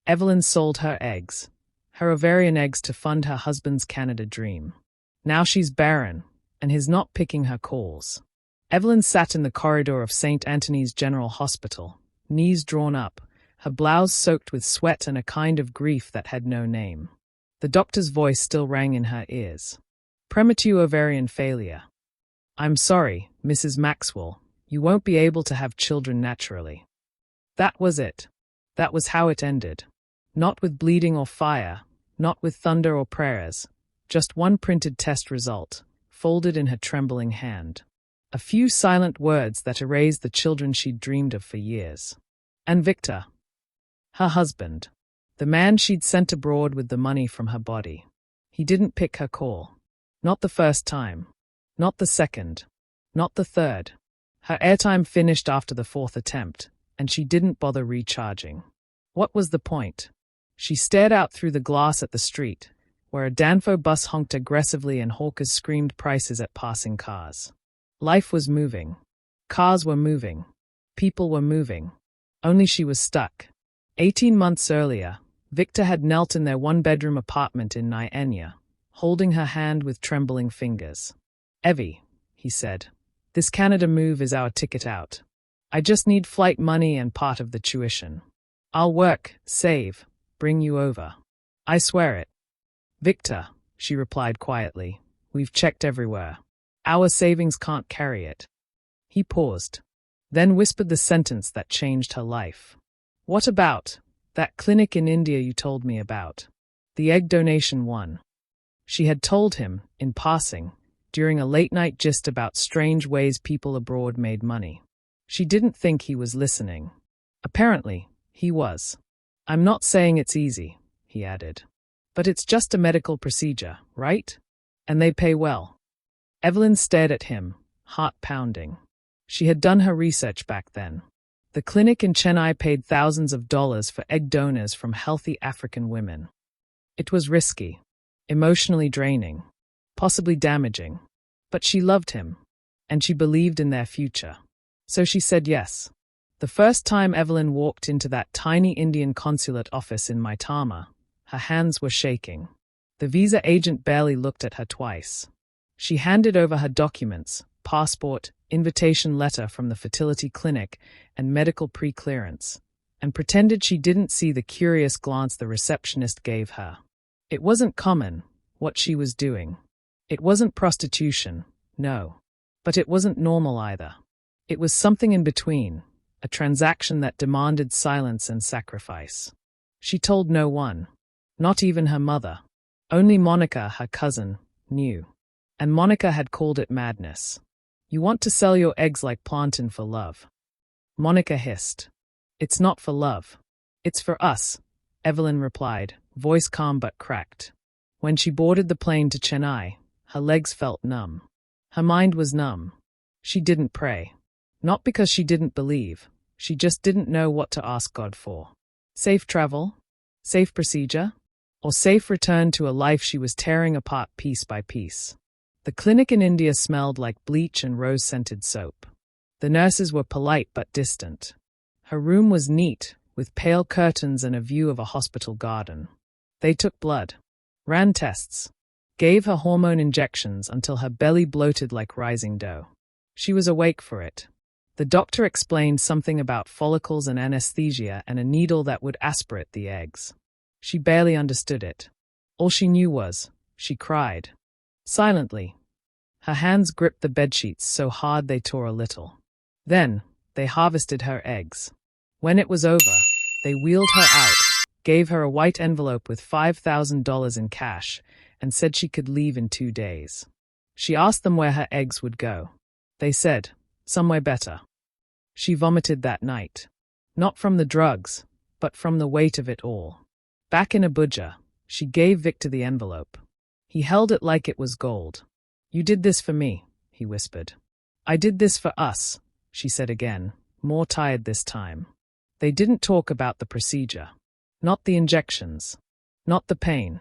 Evelyn sold her eggs, her ovarian eggs, to fund her husband's Canada dream. Now she's barren, and he's not picking her calls. Evelyn sat in the corridor of St. Anthony's General Hospital, knees drawn up, her blouse soaked with sweat and a kind of grief that had no name. The doctor's voice still rang in her ears. Premature ovarian failure. I'm sorry, Mrs. Maxwell, you won't be able to have children naturally. That was it. That was how it ended. Not with bleeding or fire, not with thunder or prayers, just one printed test result, folded in her trembling hand. A few silent words that erased the children she'd dreamed of for years. And Victor, her husband, the man she'd sent abroad with the money from her body. He didn't pick her call. Not the first time. Not the second. Not the third. Her airtime finished after the fourth attempt, and she didn't bother recharging. What was the point? She stared out through the glass at the street, where a Danfo bus honked aggressively and hawkers screamed prices at passing cars. Life was moving. Cars were moving. People were moving. Only she was stuck. 18 months earlier, Victor had knelt in their one-bedroom apartment in Nyanya, holding her hand with trembling fingers. Evie, he said, this Canada move is our ticket out. I just need flight money and part of the tuition. I'll work, save, bring you over. I swear it. Victor, she replied quietly, we've checked everywhere. Our savings can't carry it. He paused, then whispered the sentence that changed her life. What about that clinic in India you told me about? The egg donation one. She had told him, in passing, during a late-night gist about strange ways people abroad made money. She didn't think he was listening. Apparently, he was. I'm not saying it's easy, he added. But it's just a medical procedure, right? And they pay well. Evelyn stared at him, heart pounding. She had done her research back then. The clinic in Chennai paid thousands of dollars for egg donors from healthy African women. It was risky, emotionally draining, possibly damaging. But she loved him, and she believed in their future. So she said yes. The first time Evelyn walked into that tiny Indian consulate office in Maitama, her hands were shaking. The visa agent barely looked at her twice. She handed over her documents, passport, invitation letter from the fertility clinic, and medical pre-clearance, and pretended she didn't see the curious glance the receptionist gave her. It wasn't common, what she was doing. It wasn't prostitution, no. But it wasn't normal either. It was something in between, a transaction that demanded silence and sacrifice. She told no one, not even her mother. Only Monica, her cousin, knew. And Monica had called it madness. You want to sell your eggs like plantain for love. Monica hissed. It's not for love. It's for us, Evelyn replied, voice calm but cracked. When she boarded the plane to Chennai, her legs felt numb. Her mind was numb. She didn't pray. Not because she didn't believe. She just didn't know what to ask God for. Safe travel? Safe procedure? Or safe return to a life she was tearing apart piece by piece? The clinic in India smelled like bleach and rose-scented soap. The nurses were polite but distant. Her room was neat, with pale curtains and a view of a hospital garden. They took blood, ran tests, gave her hormone injections until her belly bloated like rising dough. She was awake for it. The doctor explained something about follicles and anesthesia and a needle that would aspirate the eggs. She barely understood it. All she knew was, she cried. Silently. Her hands gripped the bedsheets so hard they tore a little. Then, they harvested her eggs. When it was over, they wheeled her out, gave her a white envelope with $5,000 in cash, and said she could leave in 2 days. She asked them where her eggs would go. They said, somewhere better. She vomited that night. Not from the drugs, but from the weight of it all. Back in Abuja, she gave Victor the envelope. He held it like it was gold. You did this for me, he whispered. I did this for us, she said again, more tired this time. They didn't talk about the procedure. Not the injections. Not the pain.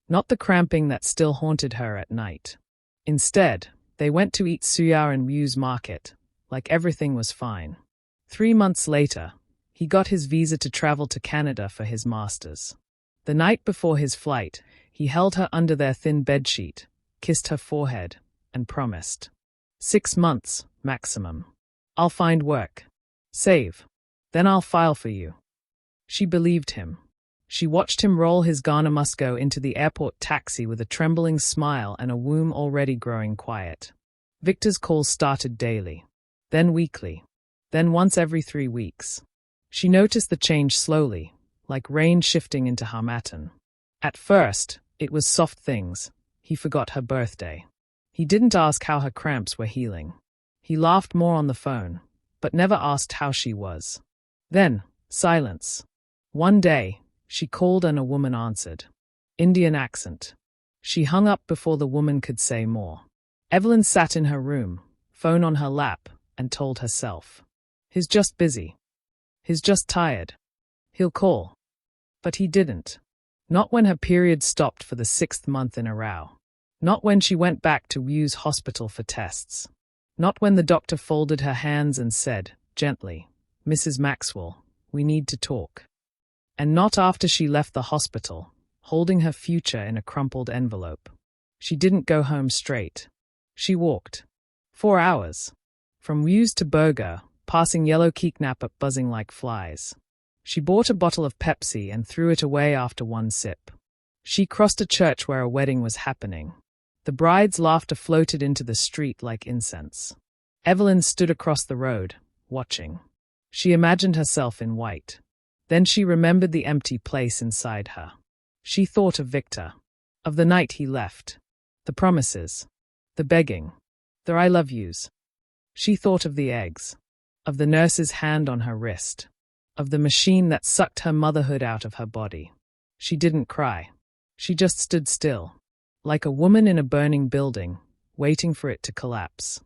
Not the cramping that still haunted her at night. Instead, they went to eat suya in Ryu's market, like everything was fine. 3 months later, He got his visa to travel to Canada for his master's. The night before his flight, he held her under their thin bedsheet, kissed her forehead, and promised. 6 months, maximum. I'll find work. Save. Then I'll file for you. She believed him. She watched him roll his Ghana Musco into the airport taxi with a trembling smile and a womb already growing quiet. Victor's calls started daily, then weekly, then once every 3 weeks. She noticed the change slowly, like rain shifting into Harmattan. At first, it was soft things. He forgot her birthday. He didn't ask how her cramps were healing. He laughed more on the phone, but never asked how she was. Then, silence. One day, she called and a woman answered. Indian accent. She hung up before the woman could say more. Evelyn sat in her room, phone on her lap, and told herself. He's just busy. He's just tired. He'll call. But he didn't. Not when her period stopped for the 6th month in a row. Not when she went back to Wu's hospital for tests. Not when the doctor folded her hands and said, gently, Mrs. Maxwell, we need to talk. And not after she left the hospital, holding her future in a crumpled envelope. She didn't go home straight. She walked. 4 hours. From Wu's to Burger, passing yellow kidnapper buzzing like flies. She bought a bottle of Pepsi and threw it away after 1 sip. She crossed a church where a wedding was happening. The bride's laughter floated into the street like incense. Evelyn stood across the road, watching. She imagined herself in white. Then she remembered the empty place inside her. She thought of Victor. Of the night he left. The promises. The begging. The I love yous. She thought of the eggs. Of the nurse's hand on her wrist. Of the machine that sucked her motherhood out of her body. She didn't cry. She just stood still. Like a woman in a burning building, waiting for it to collapse.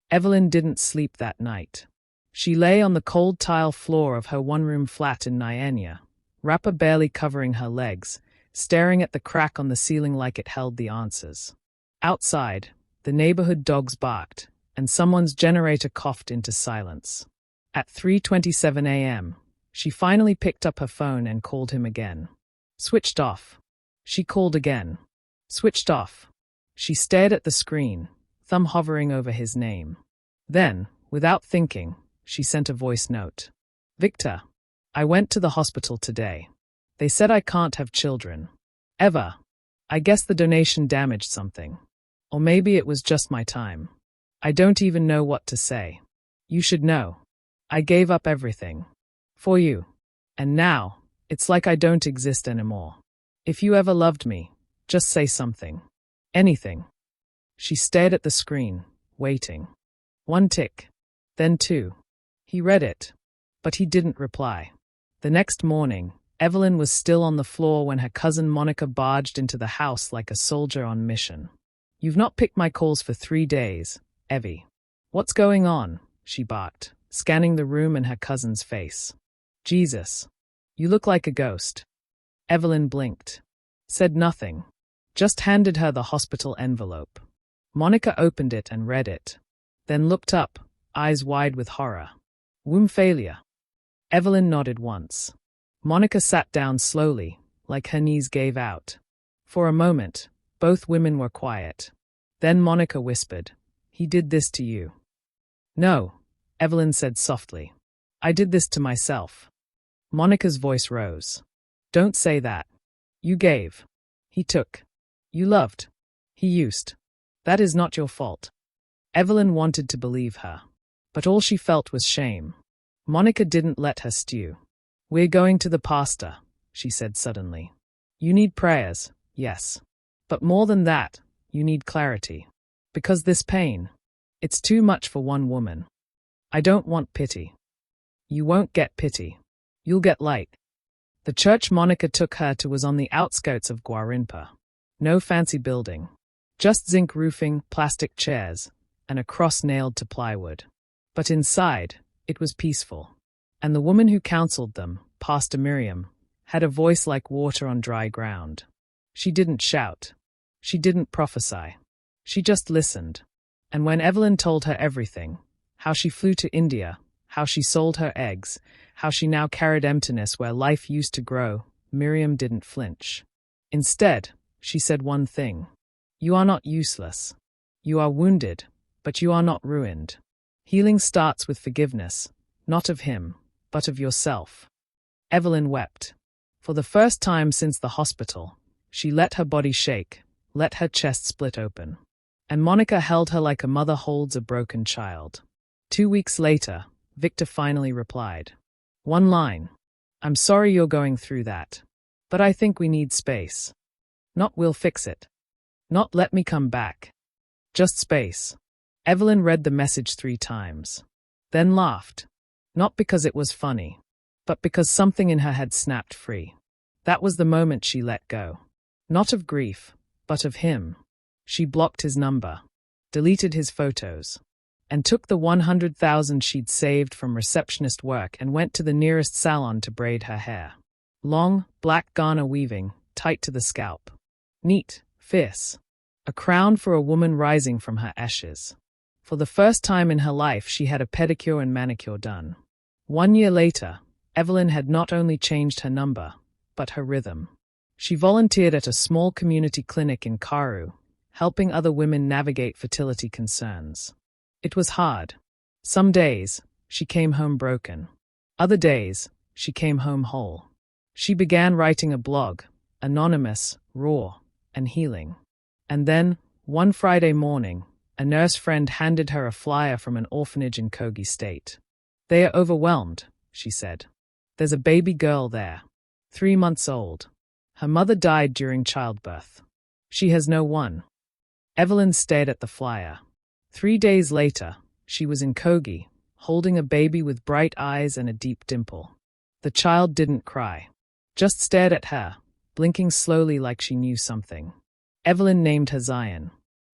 Evelyn didn't sleep that night. She lay on the cold tile floor of her one-room flat in Nyanya, wrapper barely covering her legs, staring at the crack on the ceiling like it held the answers. Outside, the neighborhood dogs barked, and someone's generator coughed into silence. At 3:27 a.m., she finally picked up her phone and called him again. Switched off. She called again. Switched off. She stared at the screen, thumb hovering over his name. Then, without thinking, she sent a voice note. Victor, I went to the hospital today. They said I can't have children. Ever. I guess the donation damaged something. Or maybe it was just my time. I don't even know what to say. You should know. I gave up everything. For you. And now, it's like I don't exist anymore. If you ever loved me, just say something. Anything. She stared at the screen, waiting. 1 tick. Then 2. He read it. But he didn't reply. The next morning, Evelyn was still on the floor when her cousin Monica barged into the house like a soldier on mission. You've not picked my calls for 3 days, Evie. What's going on? She barked, scanning the room and her cousin's face. Jesus. You look like a ghost. Evelyn blinked. Said nothing. Just handed her the hospital envelope. Monica opened it and read it. Then looked up, eyes wide with horror. Womb failure. Evelyn nodded once. Monica sat down slowly, like her knees gave out. For a moment, both women were quiet. Then Monica whispered, He did this to you. No, Evelyn said softly. I did this to myself. Monica's voice rose. Don't say that. You gave. He took. You loved. He used. That is not your fault. Evelyn wanted to believe her. But all she felt was shame. Monica didn't let her stew. We're going to the pastor, she said suddenly. You need prayers, yes. But more than that, you need clarity. Because this pain, it's too much for one woman. I don't want pity. You won't get pity. You'll get light. The church Monica took her to was on the outskirts of Guarimpa. No fancy building. Just zinc roofing, plastic chairs, and a cross nailed to plywood. But inside, it was peaceful. And the woman who counseled them, Pastor Miriam, had a voice like water on dry ground. She didn't shout. She didn't prophesy. She just listened. And when Evelyn told her everything, how she flew to India, how she sold her eggs, how she now carried emptiness where life used to grow, Miriam didn't flinch. Instead, she said one thing. You are not useless. You are wounded, but you are not ruined. Healing starts with forgiveness, not of him, but of yourself. Evelyn wept. For the first time since the hospital, she let her body shake, let her chest split open. And Monica held her like a mother holds a broken child. 2 weeks later, Victor finally replied. One line. I'm sorry you're going through that. But I think we need space. Not we'll fix it. Not let me come back. Just space. Evelyn read the message 3 times. Then laughed. Not because it was funny, but because something in her had snapped free. That was the moment she let go. Not of grief, but of him. She blocked his number, deleted his photos, and took the 100,000 she'd saved from receptionist work and went to the nearest salon to braid her hair. Long, black Ghana weaving, tight to the scalp. Neat, fierce. A crown for a woman rising from her ashes. For the first time in her life she had a pedicure and manicure done. 1 year later, Evelyn had not only changed her number, but her rhythm. She volunteered at a small community clinic in Karu, helping other women navigate fertility concerns. It was hard. Some days, she came home broken. Other days, she came home whole. She began writing a blog, anonymous, raw, and healing. And then, one Friday morning, a nurse friend handed her a flyer from an orphanage in Kogi State. They are overwhelmed, she said. There's a baby girl there, 3 months old. Her mother died during childbirth. She has no one. Evelyn stared at the flyer. 3 days later, she was in Kogi, holding a baby with bright eyes and a deep dimple. The child didn't cry, just stared at her, blinking slowly like she knew something. Evelyn named her Zion,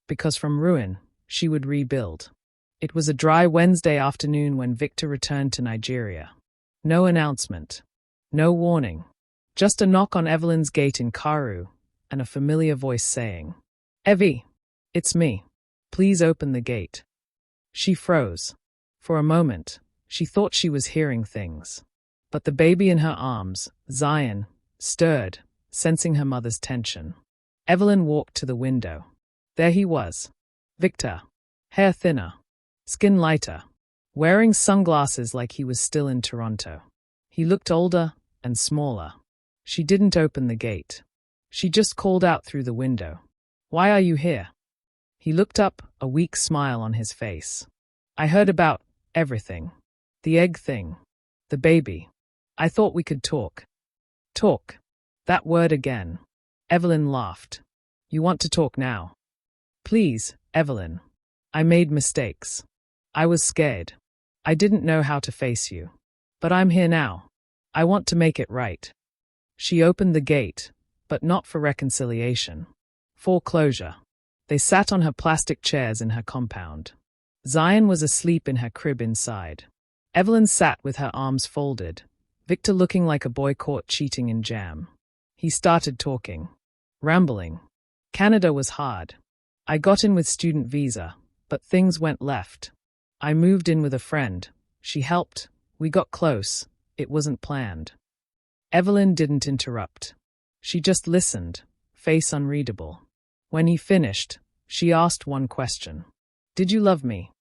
because from ruin, she would rebuild. It was a dry Wednesday afternoon when Victor returned to Nigeria. No announcement. No warning. Just a knock on Evelyn's gate in Karu, and a familiar voice saying, Evie, it's me. Please open the gate. She froze. For a moment, she thought she was hearing things. But the baby in her arms, Zion, stirred, sensing her mother's tension. Evelyn walked to the window. There he was. Victor. Hair thinner. Skin lighter. Wearing sunglasses like he was still in Toronto. He looked older and smaller. She didn't open the gate. She just called out through the window. Why are you here? He looked up, a weak smile on his face. I heard about everything. The egg thing. The baby. I thought we could talk. Talk. That word again. Evelyn laughed. You want to talk now? Please, Evelyn. I made mistakes. I was scared. I didn't know how to face you. But I'm here now. I want to make it right. She opened the gate, but not for reconciliation. For closure. They sat on her plastic chairs in her compound. Zion was asleep in her crib inside. Evelyn sat with her arms folded, Victor looking like a boy caught cheating in jam. He started talking. Rambling. Canada was hard. I got in with student visa, but things went left. I moved in with a friend. She helped. We got close. It wasn't planned. Evelyn didn't interrupt. She just listened, face unreadable. When he finished, she asked one question. Did you love me?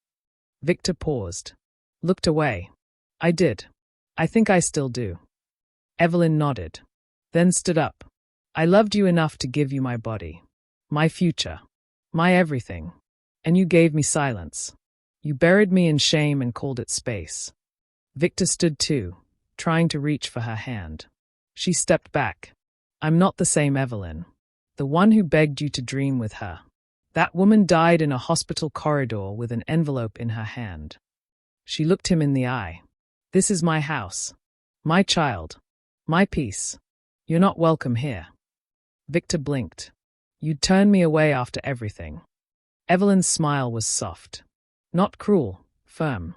Victor paused. Looked away. I did. I think I still do. Evelyn nodded. Then stood up. I loved you enough to give you my body. My future. My everything. And you gave me silence. You buried me in shame and called it space. Victor stood too, trying to reach for her hand. She stepped back. I'm not the same Evelyn. The one who begged you to dream with her. That woman died in a hospital corridor with an envelope in her hand. She looked him in the eye. This is my house. My child. My peace. You're not welcome here. Victor blinked. You'd turn me away after everything. Evelyn's smile was soft. Not cruel, firm.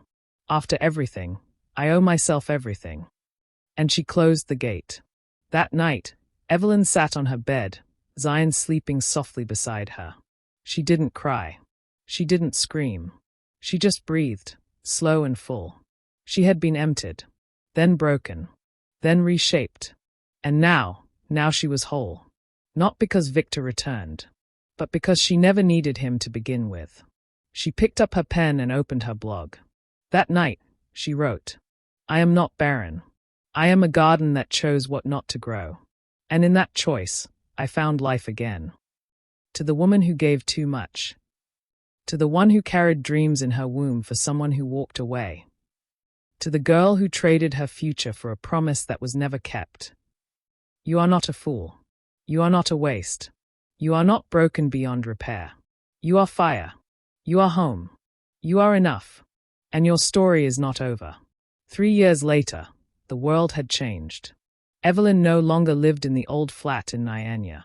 After everything, I owe myself everything. And she closed the gate. That night, Evelyn sat on her bed, Zion sleeping softly beside her. She didn't cry. She didn't scream. She just breathed, slow and full. She had been emptied, then broken, then reshaped. And now she was whole. Not because Victor returned, but because she never needed him to begin with. She picked up her pen and opened her blog. That night, she wrote, "I am not barren. I am a garden that chose what not to grow. And in that choice, I found life again." To the woman who gave too much. To the one who carried dreams in her womb for someone who walked away. To the girl who traded her future for a promise that was never kept. You are not a fool. You are not a waste. You are not broken beyond repair. You are fire. You are home. You are enough. And your story is not over. 3 years later, the world had changed. Evelyn no longer lived in the old flat in Nyanya.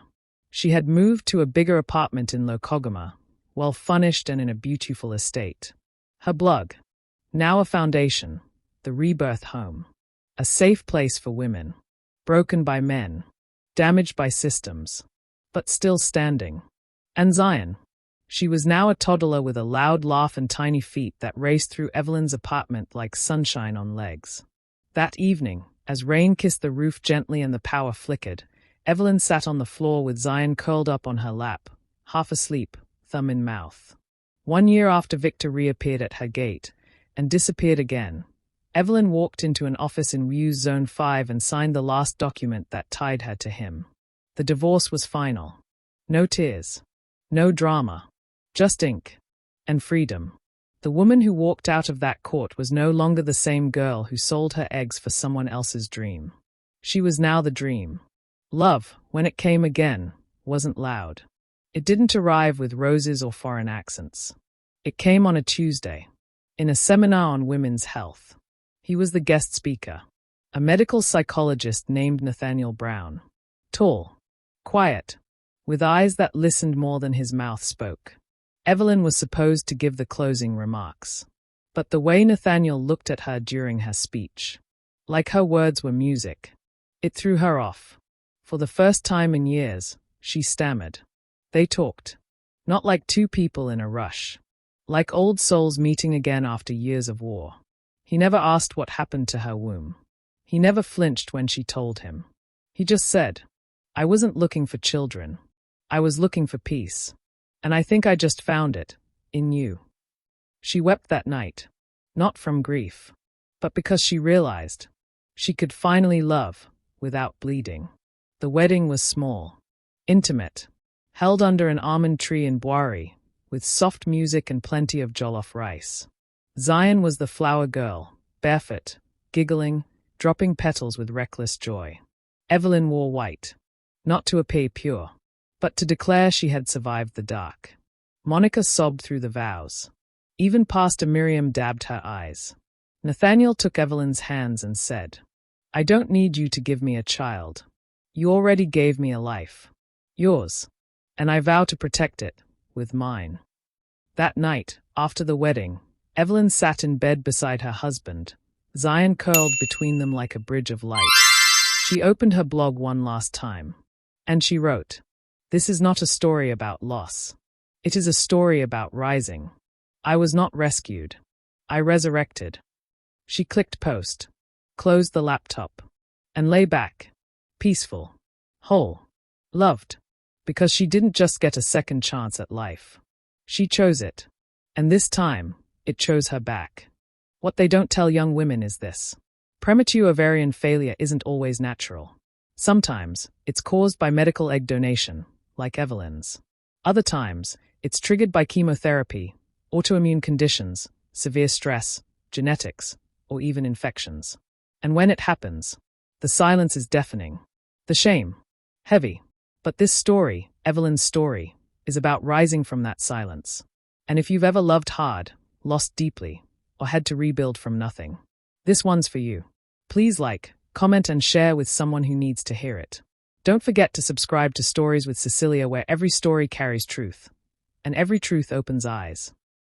She had moved to a bigger apartment in Lokogama, well furnished and in a beautiful estate. Her blog, now a foundation, the rebirth home, a safe place for women, broken by men, damaged by systems, but still standing. And Zion. She was now a toddler with a loud laugh and tiny feet that raced through Evelyn's apartment like sunshine on legs. That evening, as rain kissed the roof gently and the power flickered, Evelyn sat on the floor with Zion curled up on her lap, half asleep, thumb in mouth. 1 year after Victor reappeared at her gate, and disappeared again, Evelyn walked into an office in Ryu's Zone 5 and signed the last document that tied her to him. The divorce was final. No tears. No drama. Just ink. And freedom. The woman who walked out of that court was no longer the same girl who sold her eggs for someone else's dream. She was now the dream. Love, when it came again, wasn't loud. It didn't arrive with roses or foreign accents. It came on a Tuesday, in a seminar on women's health. He was the guest speaker, a medical psychologist named Nathaniel Brown. Tall, quiet, with eyes that listened more than his mouth spoke. Evelyn was supposed to give the closing remarks. But the way Nathaniel looked at her during her speech, like her words were music, it threw her off. For the first time in years, she stammered. They talked. Not like two people in a rush. Like old souls meeting again after years of war. He never asked what happened to her womb. He never flinched when she told him. He just said, "I wasn't looking for children. I was looking for peace. And I think I just found it, in you." She wept that night. Not from grief, but because she realized she could finally love without bleeding. The wedding was small, intimate, held under an almond tree in Bwari, with soft music and plenty of jollof rice. Zion was the flower girl, barefoot, giggling, dropping petals with reckless joy. Evelyn wore white, not to appear pure, but to declare she had survived the dark. Monica sobbed through the vows. Even Pastor Miriam dabbed her eyes. Nathaniel took Evelyn's hands and said, "I don't need you to give me a child. You already gave me a life. Yours. And I vow to protect it, with mine." That night, after the wedding, Evelyn sat in bed beside her husband, Zion curled between them like a bridge of light. She opened her blog one last time. And she wrote, "This is not a story about loss. It is a story about rising. I was not rescued. I resurrected." She clicked post, closed the laptop, and lay back, peaceful, whole, loved, because she didn't just get a second chance at life. She chose it. And this time, it chose her back. What they don't tell young women is this. Premature ovarian failure isn't always natural. Sometimes, it's caused by medical egg donation, like Evelyn's. Other times, it's triggered by chemotherapy, autoimmune conditions, severe stress, genetics, or even infections. And when it happens, the silence is deafening. The shame, heavy. But this story, Evelyn's story, is about rising from that silence. And if you've ever loved hard, lost deeply, or had to rebuild from nothing, this one's for you. Please like, comment and share with someone who needs to hear it. Don't forget to subscribe to Stories with Cecylia, where every story carries truth, and every truth opens eyes.